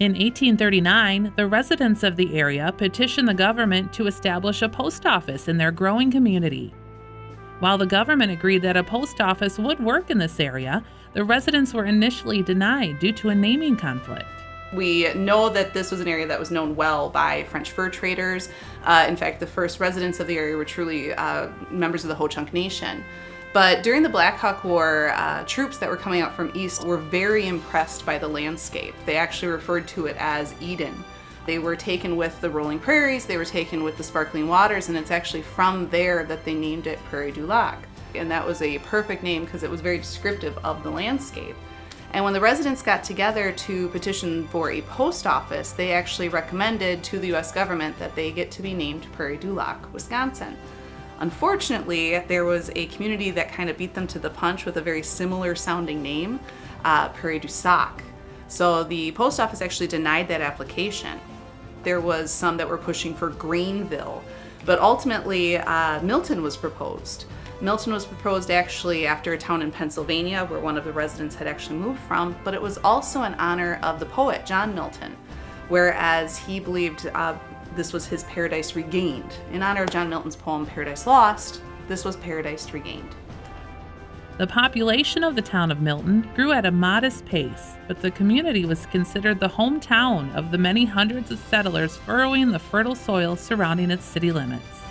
In 1839, the residents of the area petitioned the government to establish a post office in their growing community. While the government agreed that a post office would work in this area, the residents were initially denied due to a naming conflict. We know that this was an area that was known well by French fur traders. In fact, the first residents of the area were truly members of the Ho-Chunk Nation. But during the Black Hawk War, troops that were coming out from east were very impressed by the landscape. They actually referred to it as Eden. They were taken with the rolling prairies, they were taken with the sparkling waters, and it's actually from there that they named it Prairie du Lac. And that was a perfect name because it was very descriptive of the landscape. And when the residents got together to petition for a post office, they actually recommended to the U.S. government that they get to be named Prairie du Lac, Wisconsin. Unfortunately, there was a community that kind of beat them to the punch with a very similar sounding name, Prairie du Sac. So the post office actually denied that application. There was some that were pushing for Greenville, but ultimately Milton was proposed. Milton was proposed actually after a town in Pennsylvania where one of the residents had actually moved from, but it was also in honor of the poet John Milton, whereas he believed this was his Paradise Regained. In honor of John Milton's poem Paradise Lost, this was Paradise Regained. The population of the town of Milton grew at a modest pace, but the community was considered the hometown of the many hundreds of settlers furrowing the fertile soil surrounding its city limits.